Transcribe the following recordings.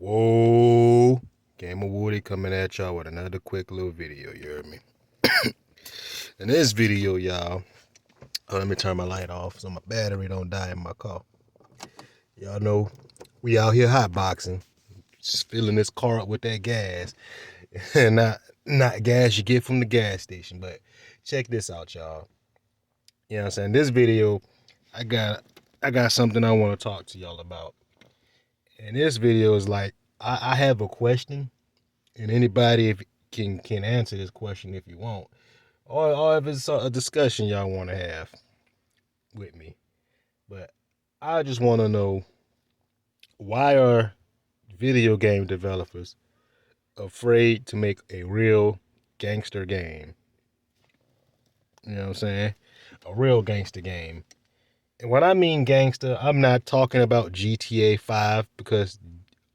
Whoa, Gamer Woody coming at y'all with another quick little video, you heard me? In this video, y'all, let me turn my light off so my battery don't die in my car. Y'all know we out here hotboxing, just filling this car up with that gas. And not gas you get from the gas station, but check this out, y'all. You know what I'm saying? This video, I got something I want to talk to y'all about. And this video is like, I have a question. And anybody if can answer this question if you want, or if it's a discussion y'all want to have with me. But I just want to know, why are video game developers afraid to make a real gangster game? You know what I'm saying? A real gangster game. And when I mean gangster, I'm not talking about GTA 5 because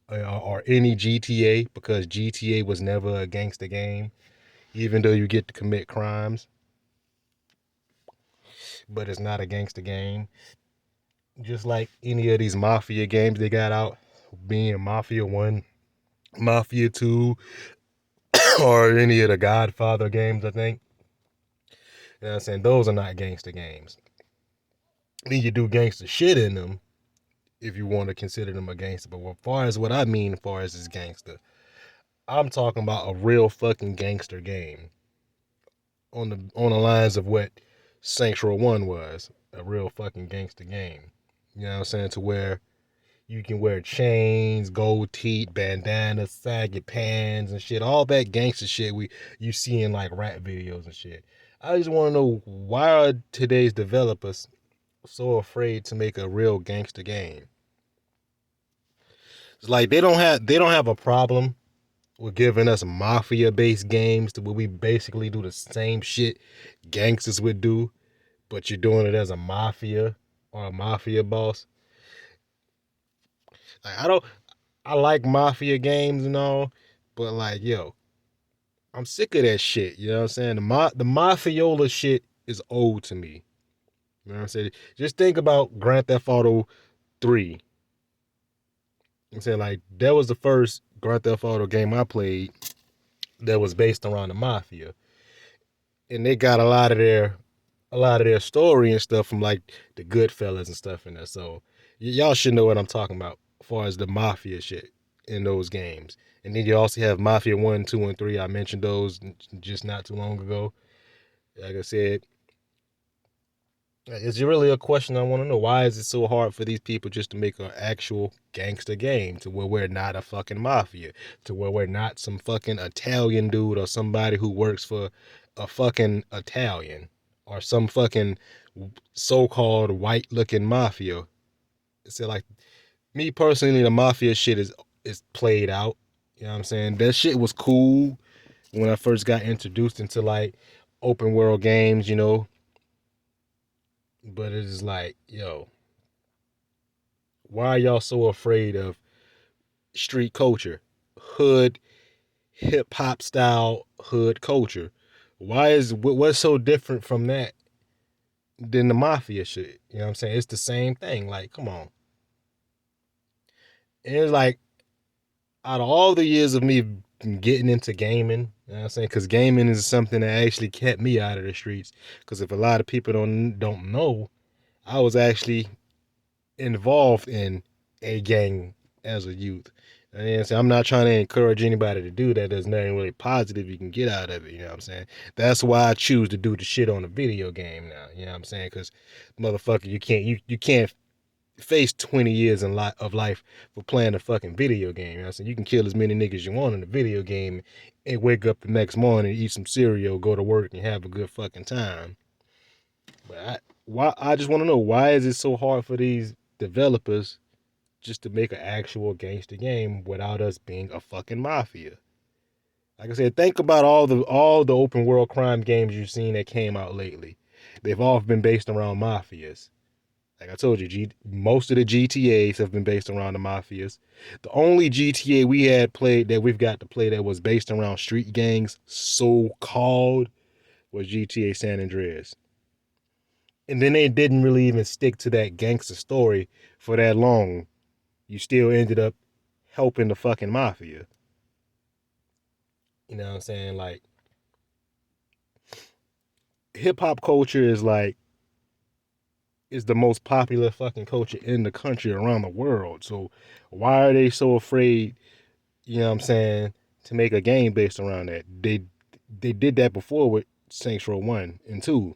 or any GTA, because GTA was never a gangster game, even though you get to commit crimes, but it's not a gangster game. Just like any of these mafia games they got out, being Mafia 1, Mafia 2, or any of the Godfather games, I think. You know what I'm saying? Those are not gangster games. I mean, you do gangster shit in them if you want to consider them a gangster. But as far as what I mean, as far as is gangster, I'm talking about a real fucking gangster game on the lines of what Saints Row 1 was, a real fucking gangster game. You know what I'm saying? To where you can wear chains, gold teeth, bandanas, saggy pants and shit. All that gangster shit you see in like rap videos and shit. I just want to know, why are today's developers so afraid to make a real gangster game? It's like they don't have a problem with giving us mafia based games to where we basically do the same shit gangsters would do, but you're doing it as a mafia or a mafia boss. Like I like mafia games and all, but like, yo, I'm sick of that shit. You know what I'm saying? The mafiola shit is old to me. You know what I'm saying? Just think about Grand Theft Auto 3. I'm saying, like, that was the first Grand Theft Auto game I played that was based around the mafia. And they got a lot of their story and stuff from like the Goodfellas and stuff in there. So y'all should know what I'm talking about as far as the mafia shit in those games. And then you also have Mafia 1, 2, and 3. I mentioned those just not too long ago. Like I said, it's really a question I want to know. Why is it so hard for these people just to make an actual gangster game to where we're not a fucking mafia, to where we're not some fucking Italian dude or somebody who works for a fucking Italian or some fucking so-called white-looking mafia? So like, me personally, the mafia shit is played out. You know what I'm saying? That shit was cool when I first got introduced into like open world games, but it is like, yo, why are y'all so afraid of street culture, hood, hip hop style hood culture? What's so different from that than the mafia shit? You know what I'm saying? It's the same thing. Like, come on. And it's like, out of all the years of me getting into gaming, you know what I'm saying? Because gaming is something that actually kept me out of the streets. Because if a lot of people don't know, I was actually involved in a gang as a youth. And so I'm not trying to encourage anybody to do that. There's nothing really positive you can get out of it. You know what I'm saying? That's why I choose to do the shit on a video game now. You know what I'm saying? Because motherfucker, you can't face 20 years of life for playing a fucking video game. You know what I'm saying? You can kill as many niggas you want in a video game and wake up the next morning, eat some cereal, go to work, and have a good fucking time. But I just want to know, why is it so hard for these developers just to make an actual gangster game without us being a fucking mafia? Like I said, think about all the open world crime games you've seen that came out lately. They've all been based around mafias. Like I told you, most of the GTAs have been based around the mafias. The only GTA we had played that we've got to play that was based around street gangs, so called, was GTA San Andreas. And then they didn't really even stick to that gangster story for that long. You still ended up helping the fucking mafia. You know what I'm saying? Like hip hop culture is the most popular fucking culture in the country around the world. So why are they so afraid, you know what I'm saying, to make a game based around that? They did that before with Saints Row 1 and 2.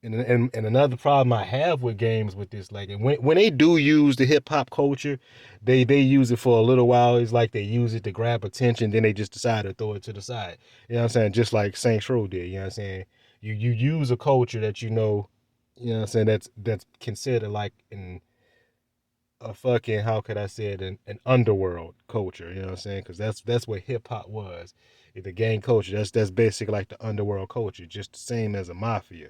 And another problem I have with games with this, like when they do use the hip hop culture, they use it for a little while. It's like they use it to grab attention, then they just decide to throw it to the side. You know what I'm saying? Just like Saints Row did. You know what I'm saying? You use a culture that you know what I'm saying, that's considered like a fucking, how could I say it, an underworld culture. You know what I'm saying? Because that's what hip hop was. The gang culture. That's basically like the underworld culture, just the same as a mafia.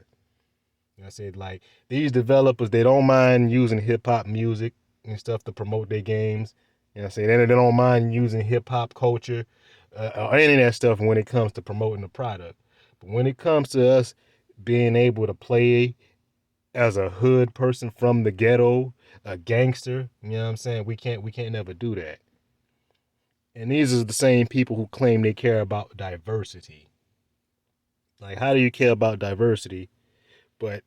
I said, like, these developers, they don't mind using hip hop music and stuff to promote their games. You know what I'm saying? They don't mind using hip hop culture or any of that stuff when it comes to promoting the product. But when it comes to us being able to play as a hood person from the ghetto, a gangster, you know what I'm saying? We can't never do that. And these are the same people who claim they care about diversity. Like, how do you care about diversity, but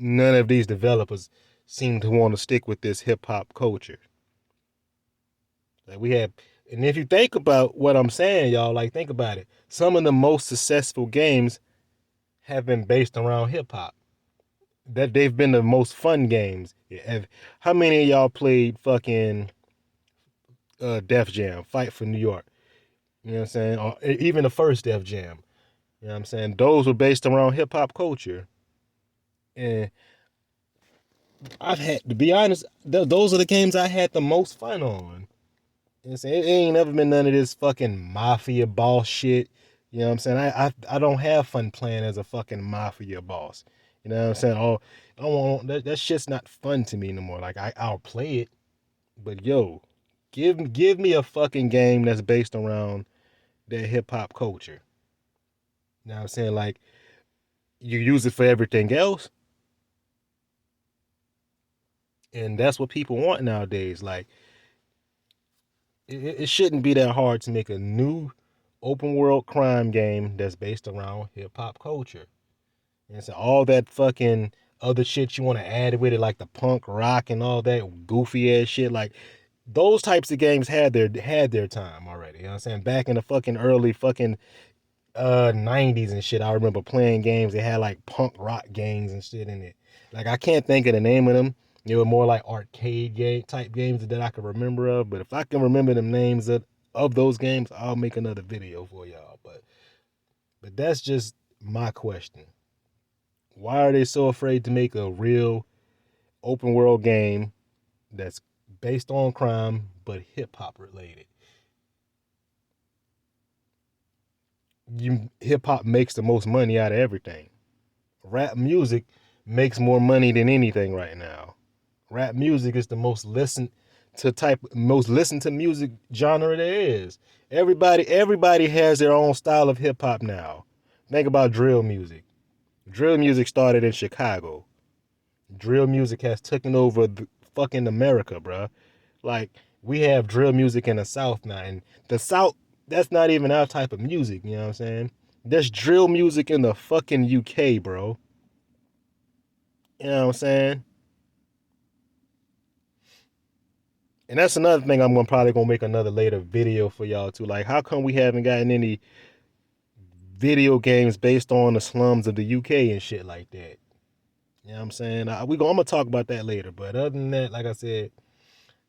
none of these developers seem to want to stick with this hip hop culture? Like we have, and if you think about what I'm saying, y'all, like think about it. Some of the most successful games have been based around hip hop. That they've been the most fun games. How many of y'all played fucking Def Jam, Fight for New York? You know what I'm saying? Or even the first Def Jam. You know what I'm saying? Those were based around hip hop culture. And I've had, to be honest, those are the games I had the most fun on. It ain't never been none of this fucking mafia boss shit. You know what I'm saying? I don't have fun playing as a fucking mafia boss. You know what I'm saying? Oh, I don't want that shit's not fun to me no more. Like I'll play it, but yo, give me a fucking game that's based around that hip hop culture. You know what I'm saying? Like you use it for everything else, and that's what people want nowadays. Like it shouldn't be that hard to make a new open world crime game that's based around hip hop culture. And so all that fucking other shit you want to add with it, like the punk rock and all that goofy ass shit, like those types of games had their time already. You know what I'm saying? Back in the fucking early fucking 90s and shit, I remember playing games that had like punk rock games and shit in it. Like I can't think of the name of them. They were more like arcade game type games that I could remember of. But if I can remember the names of those games, I'll make another video for y'all. But that's just my question. Why are they so afraid to make a real open world game that's based on crime but hip hop related? Hip hop makes the most money out of everything. Rap music makes more money than anything right now. Rap music is the most listened to music genre there is. Everybody has their own style of hip hop now. Think about drill music. Drill music started in Chicago. Drill music has taken over fucking America, bruh. Like we have drill music in the South now, and the South, that's not even our type of music. You know what I'm saying? There's drill music in the fucking UK, bro. You know what I'm saying? And that's another thing I'm probably gonna make another later video for y'all too. Like, how come we haven't gotten any video games based on the slums of the UK and shit like that? You know what I'm saying? I'm gonna talk about that later. But other than that, like I said,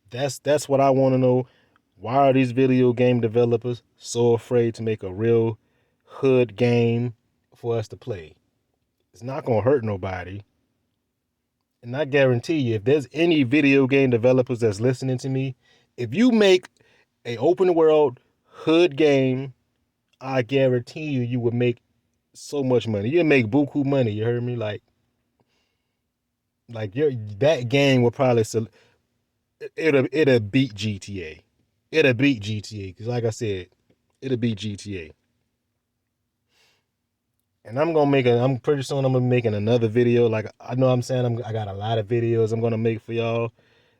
that's what I want to know. Why are these video game developers so afraid to make a real hood game for us to play? It's not gonna hurt nobody. And I guarantee you, if there's any video game developers that's listening to me, if you make a open world hood game, I guarantee you would make so much money. You'll make buku money. You heard me? Like that game will probably it'll beat GTA. It'll beat GTA because, like I said, it'll beat GTA. And I'm pretty soon I'm gonna be making another video. Like I know I'm saying I got a lot of videos I'm gonna make for y'all.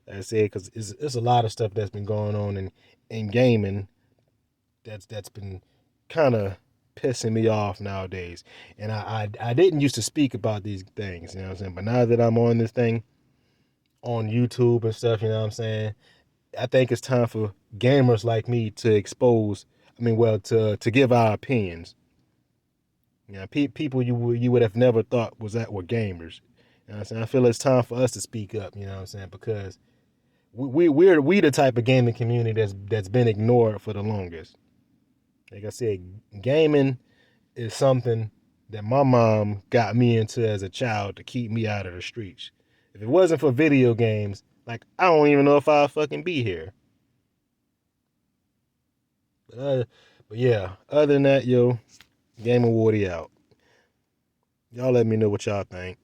Like I said, because it's a lot of stuff that's been going on in gaming that's been kind of pissing me off nowadays. And I didn't used to speak about these things, you know what I'm saying? But now that I'm on this thing on YouTube and stuff, you know what I'm saying? I think it's time for gamers like me to expose, I mean, well, to give our opinions. You know, people you would have never thought were gamers. You know what I'm saying? I feel it's time for us to speak up, you know what I'm saying? Because we the type of gaming community that's been ignored for the longest. Like I said, gaming is something that my mom got me into as a child to keep me out of the streets. If it wasn't for video games, like I don't even know if I'd fucking be here. But, but yeah, other than that, yo, Game of Woody out. Y'all let me know what y'all think.